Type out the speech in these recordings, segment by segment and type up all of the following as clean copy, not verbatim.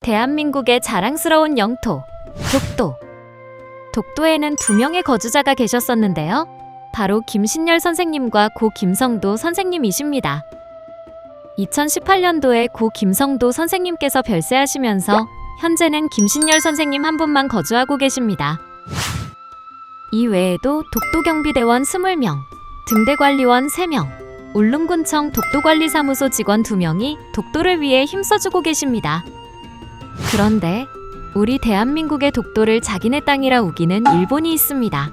대한민국의 자랑스러운 영토, 독도. 독도에는 두 명의 거주자가 계셨었는데요. 바로 김신열 선생님과 고 김성도 선생님이십니다. 2018년도에 고 김성도 선생님께서 별세하시면서 현재는 김신열 선생님 한 분만 거주하고 계십니다. 이 외에도 독도경비대원 20명, 등대관리원 3명, 울릉군청 독도관리사무소 직원 2명이 독도를 위해 힘써주고 계십니다. 그런데 우리 대한민국의 독도를 자기네 땅이라 우기는 일본이 있습니다.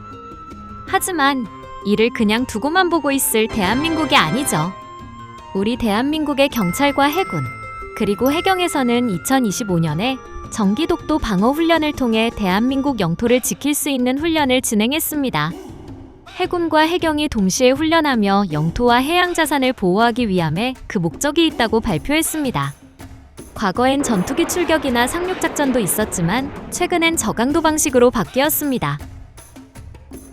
하지만 이를 그냥 두고만 보고 있을 대한민국이 아니죠. 우리 대한민국의 경찰과 해군, 그리고 해경에서는 2025년에 정기독도 방어훈련을 통해 대한민국 영토를 지킬 수 있는 훈련을 진행했습니다. 해군과 해경이 동시에 훈련하며 영토와 해양자산을 보호하기 위함에 그 목적이 있다고 발표했습니다. 과거엔 전투기 출격이나 상륙작전도 있었지만 최근엔 저강도 방식으로 바뀌었습니다.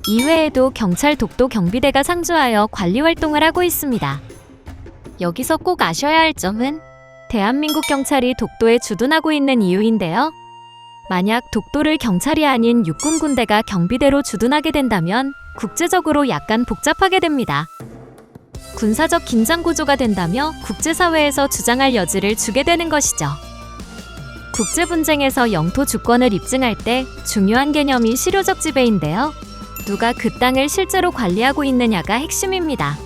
이외에도 경찰 독도 경비대가 상주하여 관리활동을 하고 있습니다. 여기서 꼭 아셔야 할 점은 대한민국 경찰이 독도에 주둔하고 있는 이유인데요. 만약 독도를 경찰이 아닌 육군 군대가 경비대로 주둔하게 된다면 국제적으로 약간 복잡하게 됩니다. 군사적 긴장 구조가 된다며 국제사회에서 주장할 여지를 주게 되는 것이죠. 국제분쟁에서 영토 주권을 입증할 때 중요한 개념이 실효적 지배인데요. 누가 그 땅을 실제로 관리하고 있느냐가 핵심입니다.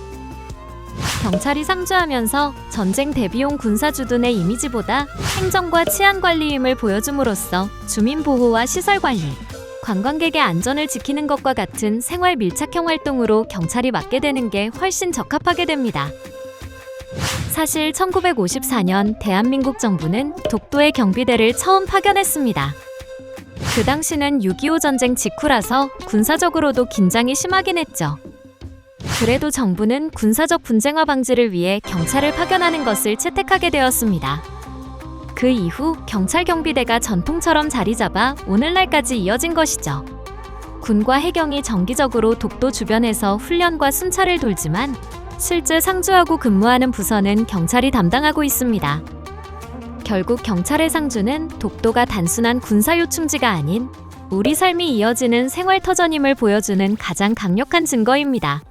경찰이 상주하면서 전쟁 대비용 군사주둔의 이미지보다 행정과 치안관리임을 보여줌으로써 주민보호와 시설관리, 관광객의 안전을 지키는 것과 같은 생활 밀착형 활동으로 경찰이 맡게 되는 게 훨씬 적합하게 됩니다. 사실 1954년 대한민국 정부는 독도에 경비대를 처음 파견했습니다. 그 당시는 6.25 전쟁 직후라서 군사적으로도 긴장이 심하긴 했죠. 그래도 정부는 군사적 분쟁화 방지를 위해 경찰을 파견하는 것을 채택하게 되었습니다. 그 이후 경찰 경비대가 전통처럼 자리 잡아 오늘날까지 이어진 것이죠. 군과 해경이 정기적으로 독도 주변에서 훈련과 순찰을 돌지만 실제 상주하고 근무하는 부서는 경찰이 담당하고 있습니다. 결국 경찰의 상주는 독도가 단순한 군사 요충지가 아닌 우리 삶이 이어지는 생활터전임을 보여주는 가장 강력한 증거입니다.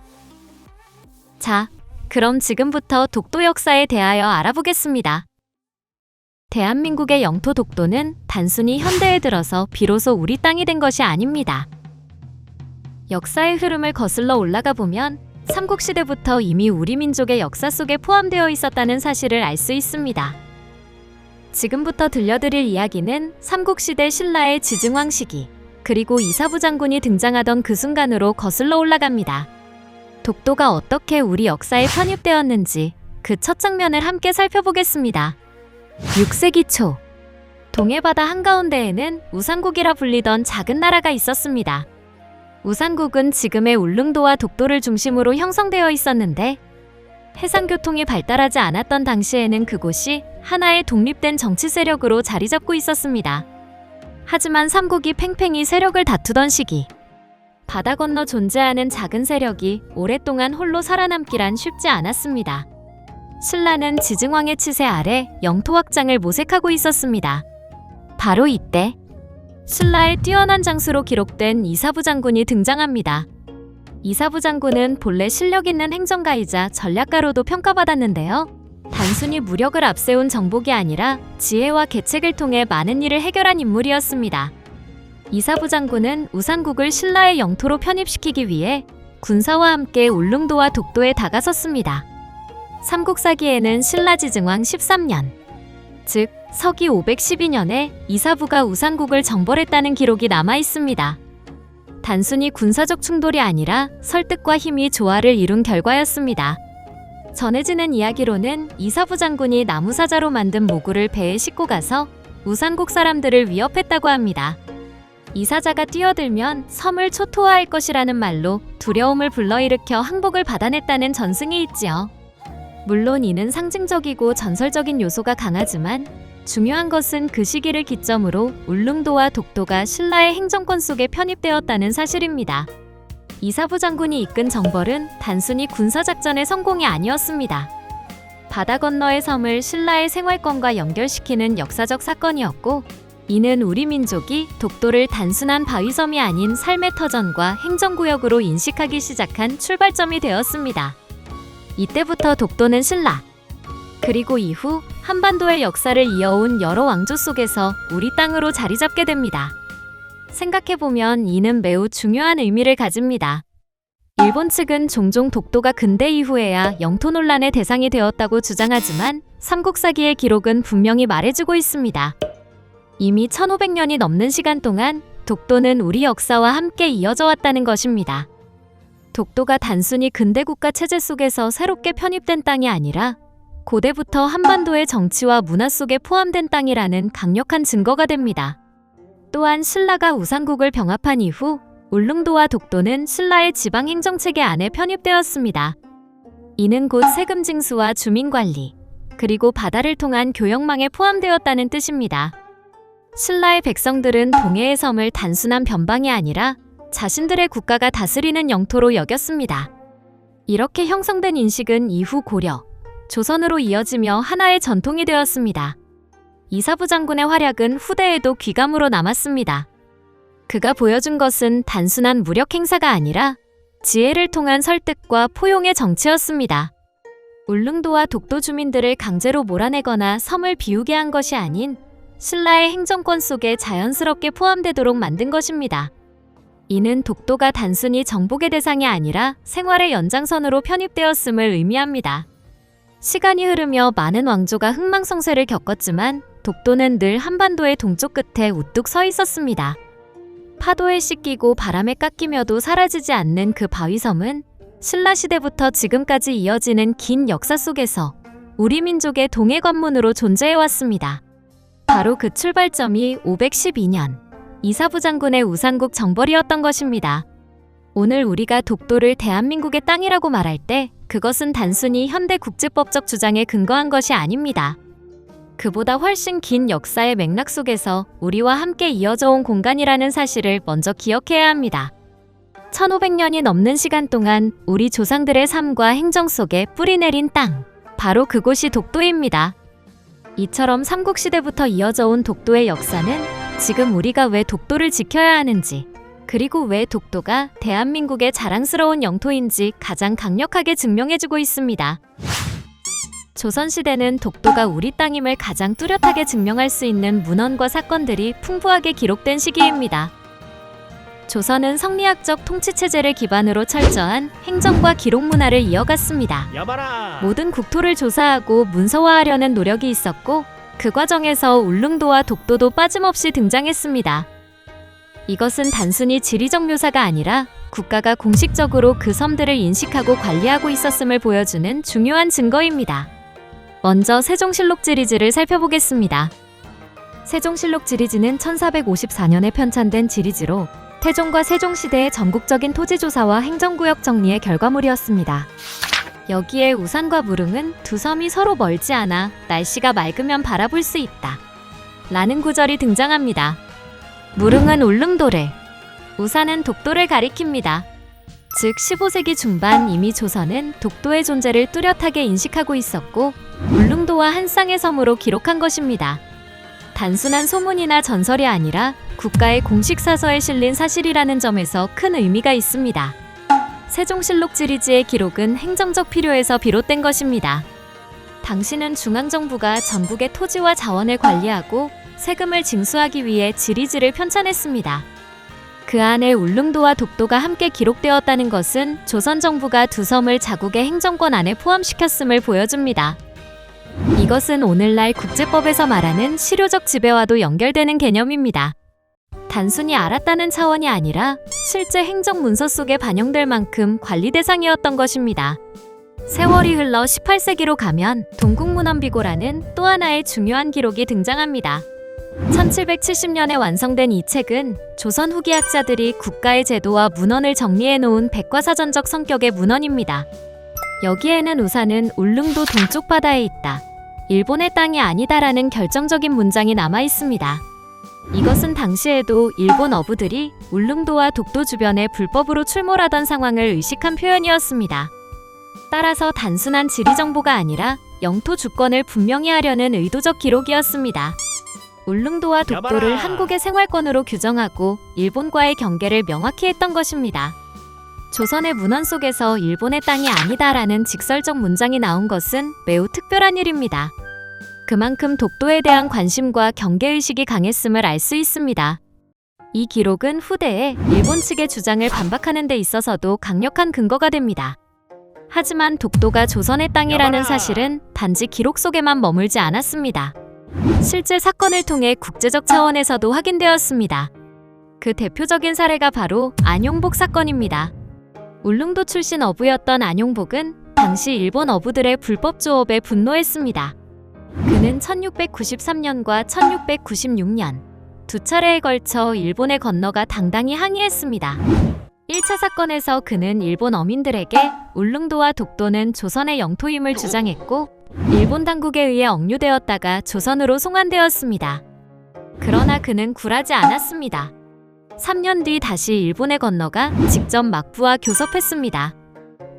자, 그럼 지금부터 독도 역사에 대하여 알아보겠습니다. 대한민국의 영토 독도는 단순히 현대에 들어서 비로소 우리 땅이 된 것이 아닙니다. 역사의 흐름을 거슬러 올라가 보면 삼국시대부터 이미 우리 민족의 역사 속에 포함되어 있었다는 사실을 알 수 있습니다. 지금부터 들려드릴 이야기는 삼국시대 신라의 지증왕 시기, 그리고 이사부 장군이 등장하던 그 순간으로 거슬러 올라갑니다. 독도가 어떻게 우리 역사에 편입되었는지 그 첫 장면을 함께 살펴보겠습니다. 6세기 초, 동해바다 한가운데에는 우산국이라 불리던 작은 나라가 있었습니다. 우산국은 지금의 울릉도와 독도를 중심으로 형성되어 있었는데 해상교통이 발달하지 않았던 당시에는 그곳이 하나의 독립된 정치 세력으로 자리 잡고 있었습니다. 하지만 삼국이 팽팽히 세력을 다투던 시기, 바다 건너 존재하는 작은 세력이 오랫동안 홀로 살아남기란 쉽지 않았습니다. 신라는 지증왕의 치세 아래 영토 확장을 모색하고 있었습니다. 바로 이때 신라의 뛰어난 장수로 기록된 이사부 장군이 등장합니다. 이사부 장군은 본래 실력 있는 행정가이자 전략가로도 평가받았는데요. 단순히 무력을 앞세운 정복이 아니라 지혜와 계책을 통해 많은 일을 해결한 인물이었습니다. 이사부 장군은 우산국을 신라의 영토로 편입시키기 위해 군사와 함께 울릉도와 독도에 다가섰습니다. 삼국사기에는 신라지증왕 13년, 즉 서기 512년에 이사부가 우산국을 정벌했다는 기록이 남아 있습니다. 단순히 군사적 충돌이 아니라 설득과 힘이 조화를 이룬 결과였습니다. 전해지는 이야기로는 이사부 장군이 나무사자로 만든 모구를 배에 싣고 가서 우산국 사람들을 위협했다고 합니다. 이 사자가 뛰어들면 섬을 초토화할 것이라는 말로 두려움을 불러일으켜 항복을 받아냈다는 전승이 있지요. 물론 이는 상징적이고 전설적인 요소가 강하지만 중요한 것은 그 시기를 기점으로 울릉도와 독도가 신라의 행정권 속에 편입되었다는 사실입니다. 이사부 장군이 이끈 정벌은 단순히 군사작전의 성공이 아니었습니다. 바다 건너의 섬을 신라의 생활권과 연결시키는 역사적 사건이었고, 이는 우리 민족이 독도를 단순한 바위섬이 아닌 삶의 터전과 행정구역으로 인식하기 시작한 출발점이 되었습니다. 이때부터 독도는 신라, 그리고 이후 한반도의 역사를 이어온 여러 왕조 속에서 우리 땅으로 자리 잡게 됩니다. 생각해보면 이는 매우 중요한 의미를 가집니다. 일본 측은 종종 독도가 근대 이후에야 영토 논란의 대상이 되었다고 주장하지만 삼국사기의 기록은 분명히 말해주고 있습니다. 이미 1500년이 넘는 시간 동안 독도는 우리 역사와 함께 이어져 왔다는 것입니다. 독도가 단순히 근대 국가 체제 속에서 새롭게 편입된 땅이 아니라 고대부터 한반도의 정치와 문화 속에 포함된 땅이라는 강력한 증거가 됩니다. 또한 신라가 우상국을 병합한 이후 울릉도와 독도는 신라의 지방 행정체계 안에 편입되었습니다. 이는 곧 세금 징수와 주민 관리, 그리고 바다를 통한 교역망에 포함되었다는 뜻입니다. 신라의 백성들은 동해의 섬을 단순한 변방이 아니라 자신들의 국가가 다스리는 영토로 여겼습니다. 이렇게 형성된 인식은 이후 고려, 조선으로 이어지며 하나의 전통이 되었습니다. 이사부 장군의 활약은 후대에도 귀감으로 남았습니다. 그가 보여준 것은 단순한 무력 행사가 아니라 지혜를 통한 설득과 포용의 정치였습니다. 울릉도와 독도 주민들을 강제로 몰아내거나 섬을 비우게 한 것이 아닌 신라의 행정권 속에 자연스럽게 포함되도록 만든 것입니다. 이는 독도가 단순히 정복의 대상이 아니라 생활의 연장선으로 편입되었음을 의미합니다. 시간이 흐르며 많은 왕조가 흥망성쇠를 겪었지만 독도는 늘 한반도의 동쪽 끝에 우뚝 서 있었습니다. 파도에 씻기고 바람에 깎이며도 사라지지 않는 그 바위섬은 신라시대부터 지금까지 이어지는 긴 역사 속에서 우리 민족의 동해 관문으로 존재해왔습니다. 바로 그 출발점이 512년 이사부 장군의 우상국 정벌이었던 것입니다. 오늘 우리가 독도를 대한민국의 땅이라고 말할 때 그것은 단순히 현대 국제법적 주장에 근거한 것이 아닙니다. 그보다 훨씬 긴 역사의 맥락 속에서 우리와 함께 이어져 온 공간이라는 사실을 먼저 기억해야 합니다. 1500년이 넘는 시간 동안 우리 조상들의 삶과 행정 속에 뿌리 내린 땅, 바로 그곳이 독도입니다. 이처럼 삼국시대부터 이어져 온 독도의 역사는 지금 우리가 왜 독도를 지켜야 하는지, 그리고 왜 독도가 대한민국의 자랑스러운 영토인지 가장 강력하게 증명해주고 있습니다. 조선시대는 독도가 우리 땅임을 가장 뚜렷하게 증명할 수 있는 문헌과 사건들이 풍부하게 기록된 시기입니다. 조선은 성리학적 통치체제를 기반으로 철저한 행정과 기록 문화를 이어갔습니다. 야마라! 모든 국토를 조사하고 문서화하려는 노력이 있었고 그 과정에서 울릉도와 독도도 빠짐없이 등장했습니다. 이것은 단순히 지리적 묘사가 아니라 국가가 공식적으로 그 섬들을 인식하고 관리하고 있었음을 보여주는 중요한 증거입니다. 먼저 세종실록 지리지를 살펴보겠습니다. 세종실록 지리지는 1454년에 편찬된 지리지로 태종과 세종시대의 전국적인 토지조사와 행정구역 정리의 결과물이었습니다. 여기에 우산과 무릉은 두 섬이 서로 멀지 않아 날씨가 맑으면 바라볼 수 있다 라는 구절이 등장합니다. 무릉은 울릉도를, 우산은 독도를 가리킵니다. 즉 15세기 중반 이미 조선은 독도의 존재를 뚜렷하게 인식하고 있었고 울릉도와 한 쌍의 섬으로 기록한 것입니다. 단순한 소문이나 전설이 아니라 국가의 공식 사서에 실린 사실이라는 점에서 큰 의미가 있습니다. 세종실록 지리지의 기록은 행정적 필요에서 비롯된 것입니다. 당시는 중앙정부가 전국의 토지와 자원을 관리하고 세금을 징수하기 위해 지리지를 편찬했습니다. 그 안에 울릉도와 독도가 함께 기록되었다는 것은 조선 정부가 두 섬을 자국의 행정권 안에 포함시켰음을 보여줍니다. 이것은 오늘날 국제법에서 말하는 실효적 지배와도 연결되는 개념입니다. 단순히 알았다는 차원이 아니라 실제 행정 문서 속에 반영될 만큼 관리 대상이었던 것입니다. 세월이 흘러 18세기로 가면 동국문헌비고라는 또 하나의 중요한 기록이 등장합니다. 1770년에 완성된 이 책은 조선 후기 학자들이 국가의 제도와 문헌을 정리해 놓은 백과사전적 성격의 문헌입니다. 여기에는 우산은 울릉도 동쪽 바다에 있다, 일본의 땅이 아니다라는 결정적인 문장이 남아 있습니다. 이것은 당시에도 일본 어부들이 울릉도와 독도 주변에 불법으로 출몰하던 상황을 의식한 표현이었습니다. 따라서 단순한 지리 정보가 아니라 영토 주권을 분명히 하려는 의도적 기록이었습니다. 울릉도와 독도를 야바라! 한국의 생활권으로 규정하고 일본과의 경계를 명확히 했던 것입니다. 조선의 문헌 속에서 일본의 땅이 아니다라는 직설적 문장이 나온 것은 매우 특별한 일입니다. 그만큼 독도에 대한 관심과 경계의식이 강했음을 알 수 있습니다. 이 기록은 후대에 일본 측의 주장을 반박하는 데 있어서도 강력한 근거가 됩니다. 하지만 독도가 조선의 땅이라는 야바라! 사실은 단지 기록 속에만 머물지 않았습니다. 실제 사건을 통해 국제적 차원에서도 확인되었습니다. 그 대표적인 사례가 바로 안용복 사건입니다. 울릉도 출신 어부였던 안용복은 당시 일본 어부들의 불법 조업에 분노했습니다. 그는 1693년과 1696년 두 차례에 걸쳐 일본에 건너가 당당히 항의했습니다. 1차 사건에서 그는 일본 어민들에게 울릉도와 독도는 조선의 영토임을 주장했고 일본 당국에 의해 억류되었다가 조선으로 송환되었습니다. 그러나 그는 굴하지 않았습니다. 3년 뒤 다시 일본에 건너가 직접 막부와 교섭했습니다.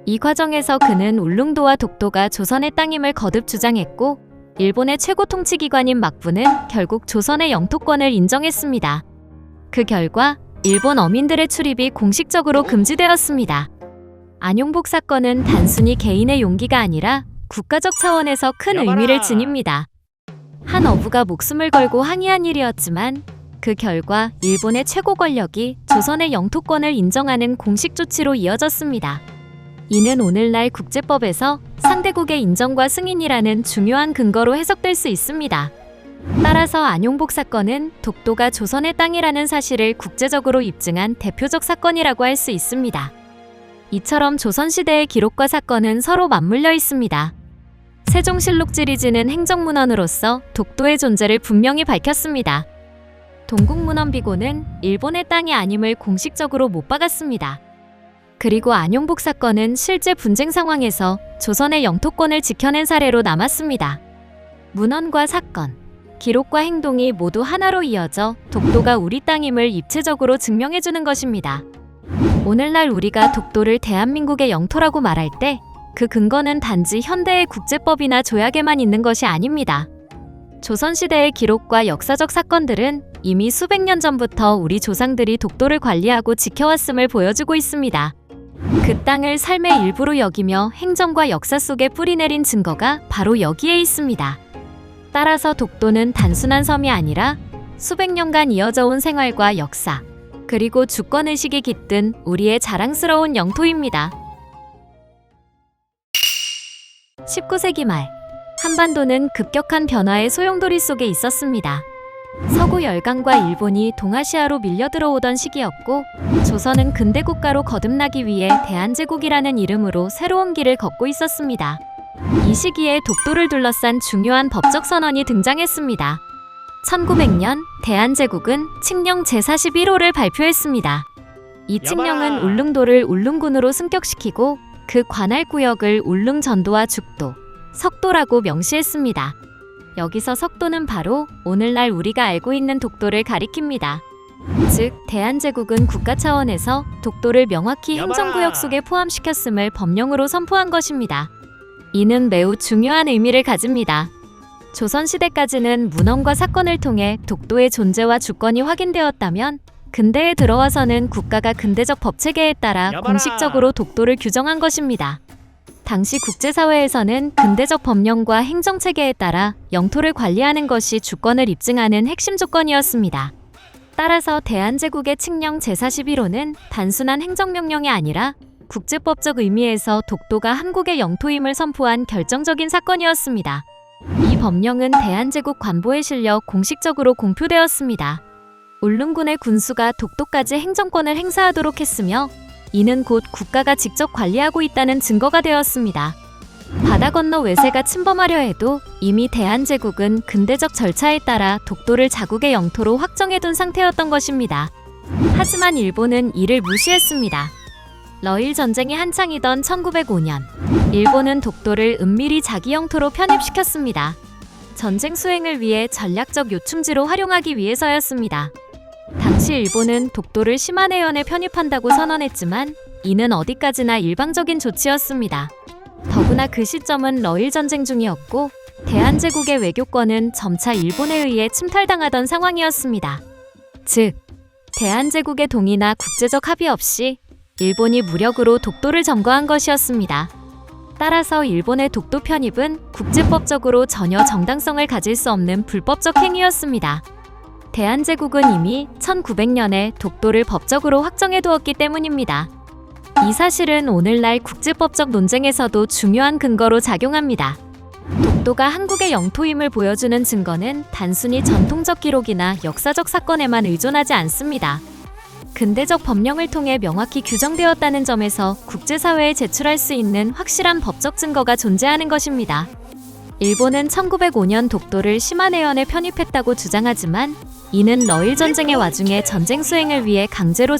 이 과정에서 그는 울릉도와 독도가 조선의 땅임을 거듭 주장했고 일본의 최고 통치기관인 막부는 결국 조선의 영토권을 인정했습니다. 그 결과 일본 어민들의 출입이 공식적으로 금지되었습니다. 안용복 사건은 단순히 개인의 용기가 아니라 국가적 차원에서 큰 야바라! 의미를 지닙니다. 한 어부가 목숨을 걸고 항의한 일이었지만 그 결과 일본의 최고 권력이 조선의 영토권을 인정하는 공식 조치로 이어졌습니다. 이는 오늘날 국제법에서 상대국의 인정과 승인이라는 중요한 근거로 해석될 수 있습니다. 따라서 안용복 사건은 독도가 조선의 땅이라는 사실을 국제적으로 입증한 대표적 사건이라고 할 수 있습니다. 이처럼 조선시대의 기록과 사건은 서로 맞물려 있습니다. 세종실록 지리지는 행정문헌으로서 독도의 존재를 분명히 밝혔습니다. 동국문헌비고는 일본의 땅이 아님을 공식적으로 못 박았습니다. 그리고 안용복 사건은 실제 분쟁 상황에서 조선의 영토권을 지켜낸 사례로 남았습니다. 문헌과 사건, 기록과 행동이 모두 하나로 이어져 독도가 우리 땅임을 입체적으로 증명해주는 것입니다. 오늘날 우리가 독도를 대한민국의 영토라고 말할 때 그 근거는 단지 현대의 국제법이나 조약에만 있는 것이 아닙니다. 조선시대의 기록과 역사적 사건들은 이미 수백 년 전부터 우리 조상들이 독도를 관리하고 지켜왔음을 보여주고 있습니다. 그 땅을 삶의 일부로 여기며 행정과 역사 속에 뿌리내린 증거가 바로 여기에 있습니다. 따라서 독도는 단순한 섬이 아니라 수백 년간 이어져 온 생활과 역사, 그리고 주권의식이 깃든 우리의 자랑스러운 영토입니다. 19세기 말, 한반도는 급격한 변화의 소용돌이 속에 있었습니다. 서구 열강과 일본이 동아시아로 밀려들어오던 시기였고 조선은 근대 국가로 거듭나기 위해 대한제국이라는 이름으로 새로운 길을 걷고 있었습니다. 이 시기에 독도를 둘러싼 중요한 법적 선언이 등장했습니다. 1900년 대한제국은 칙령 제41호를 발표했습니다. 이 칙령은 야바라! 울릉도를 울릉군으로 승격시키고 그 관할구역을 울릉전도와 죽도, 석도라고 명시했습니다. 여기서 석도는 바로 오늘날 우리가 알고 있는 독도를 가리킵니다. 즉, 대한제국은 국가 차원에서 독도를 명확히 야바라! 행정구역 속에 포함시켰음을 법령으로 선포한 것입니다. 이는 매우 중요한 의미를 가집니다. 조선시대까지는 문헌과 사건을 통해 독도의 존재와 주권이 확인되었다면 근대에 들어와서는 국가가 근대적 법체계에 따라 야바라! 공식적으로 독도를 규정한 것입니다. 당시 국제사회에서는 근대적 법령과 행정체계에 따라 영토를 관리하는 것이 주권을 입증하는 핵심 조건이었습니다. 따라서 대한제국의 칙령 제41호는 단순한 행정명령이 아니라 국제법적 의미에서 독도가 한국의 영토임을 선포한 결정적인 사건이었습니다. 이 법령은 대한제국 관보에 실려 공식적으로 공표되었습니다. 울릉군의 군수가 독도까지 행정권을 행사하도록 했으며 이는 곧 국가가 직접 관리하고 있다는 증거가 되었습니다. 바다 건너 외세가 침범하려 해도 이미 대한제국은 근대적 절차에 따라 독도를 자국의 영토로 확정해둔 상태였던 것입니다. 하지만 일본은 이를 무시했습니다. 러일 전쟁이 한창이던 1905년, 일본은 독도를 은밀히 자기 영토로 편입시켰습니다. 전쟁 수행을 위해 전략적 요충지로 활용하기 위해서였습니다. 당시 일본은 독도를 심한해연에 편입한다고 선언했지만 이는 어디까지나 일방적인 조치였습니다. 더구나 그 시점은 러일 전쟁 중이었고 대한제국의 외교권은 점차 일본에 의해 침탈당하던 상황이었습니다. 즉, 대한제국의 동의나 국제적 합의 없이 일본이 무력으로 독도를 점거한 것이었습니다. 따라서 일본의 독도 편입은 국제법적으로 전혀 정당성을 가질 수 없는 불법적 행위였습니다. 대한제국은 이미 1900년에 독도를 법적으로 확정해두었기 때문입니다. 이 사실은 오늘날 국제법적 논쟁에서도 중요한 근거로 작용합니다. 독도가 한국의 영토임을 보여주는 증거는 단순히 전통적 기록이나 역사적 사건에만 의존하지 않습니다. 근대적 법령을 통해 명확히 규정되었다는 점에서 국제사회에 제출할 수 있는 확실한 법적 증거가 존재하는 것입니다. 일본은 1905년 독도를 시마네현에 편입했다고 주장하지만 이는 러일 전쟁의 와중에 전쟁 수행을 위해 강제로